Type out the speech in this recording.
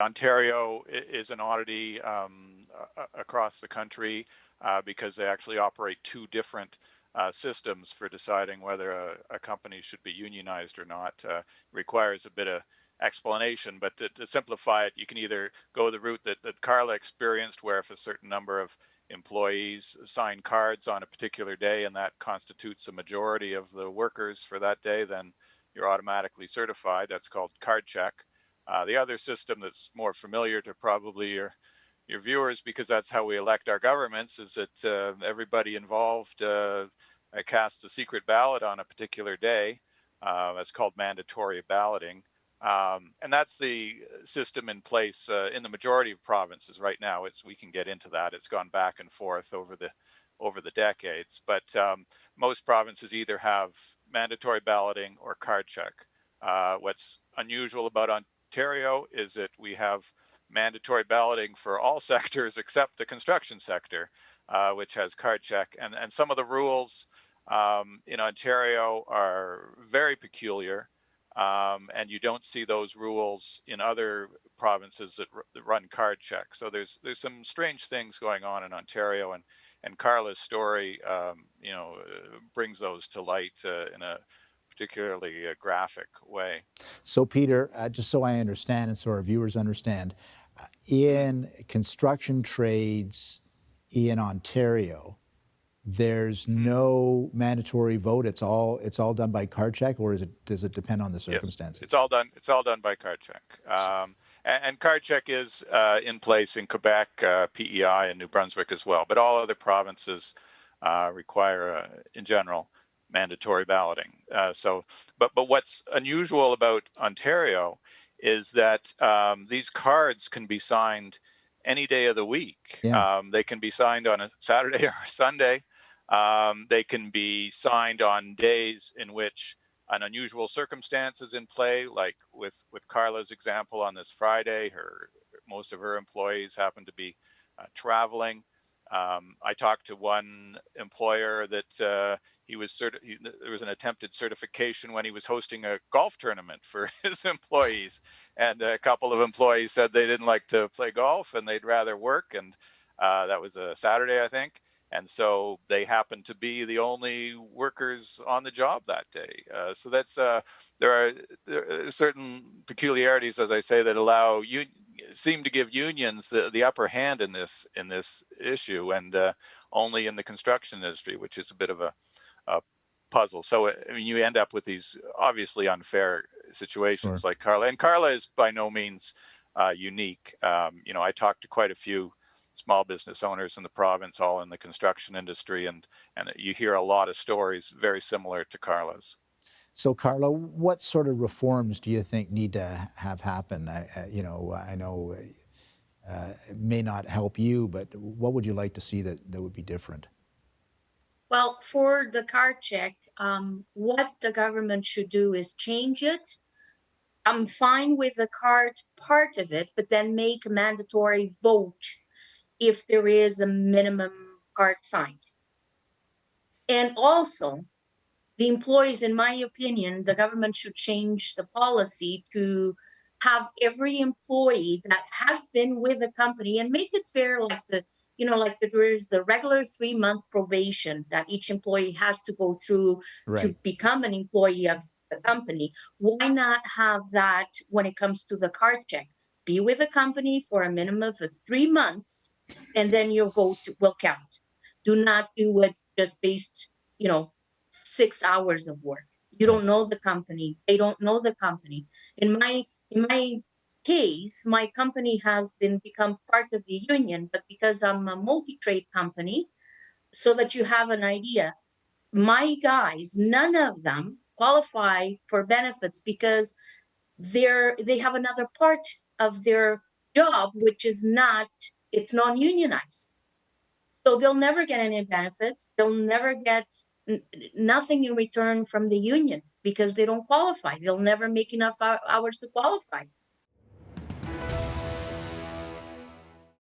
Ontario is an oddity across the country because they actually operate two different systems for deciding whether a company should be unionized or not. Requires a bit of explanation, but to simplify it, you can either go the route that Carla experienced, where if a certain number of employees sign cards on a particular day and that constitutes a majority of the workers for that day, then you're automatically certified. That's called card check. The other system that's more familiar to probably your viewers, because that's how we elect our governments, is that everybody involved casts a secret ballot on a particular day. That's called mandatory balloting. And that's the system in place in the majority of provinces right now. We can get into that. It's gone back and forth over the decades, but most provinces either have mandatory balloting or card check. What's unusual about Ontario is that we have mandatory balloting for all sectors except the construction sector, which has card check. And some of the rules in Ontario are very peculiar, and you don't see those rules in other provinces that run card check. So there's some strange things going on in Ontario, and Carla's story, brings those to light in a particularly graphic way. So, Peter, just so I understand and so our viewers understand, in construction trades in Ontario, there's no mandatory vote. It's all done by card check, or does it depend on the Yes, circumstances? it's all done. It's all done by card check. And card check is in place in Quebec, PEI, and New Brunswick as well. But all other provinces require, in general, mandatory balloting. But what's unusual about Ontario is that these cards can be signed any day of the week. Yeah. They can be signed on a Saturday or a Sunday. They can be signed on days in which an unusual circumstance is in play, like with Carla's example on this Friday. Most of her employees happen to be traveling. I talked to one employer that there was an attempted certification when he was hosting a golf tournament for his employees, and a couple of employees said they didn't like to play golf and they'd rather work, and that was a Saturday, I think. And so they happened to be the only workers on the job that day. So there are certain peculiarities, as I say, that seem to give unions the upper hand in this issue, and only in the construction industry, which is a bit of a puzzle. So I mean, you end up with these obviously unfair situations, Sure. like Carla. And Carla is by no means unique. I talked to quite a few small business owners in the province, all in the construction industry, and you hear a lot of stories very similar to Carla's. So, Carla, what sort of reforms do you think need to have happen? I know it may not help you, but what would you like to see that would be different? Well, for the card check, what the government should do is change it. I'm fine with the card part of it, but then make a mandatory vote if there is a minimum card signed. And also, the employees, in my opinion, the government should change the policy to have every employee that has been with the company and make it fair, there is the regular 3-month probation that each employee has to go through to Right. become an employee of the company. Why not have that when it comes to the card check? Be with the company for a minimum of 3 months, and then your vote will count. Do not do it just based, 6 hours of work. You Right. don't know the company. They don't know the company. In my case, my company has become part of the union, but because I'm a multi-trade company, so that you have an idea, my guys, none of them qualify for benefits because they have another part of their job which is not it's non-unionized. So they'll never get any benefits. They'll never get nothing in return from the union because they don't qualify. They'll never make enough hours to qualify.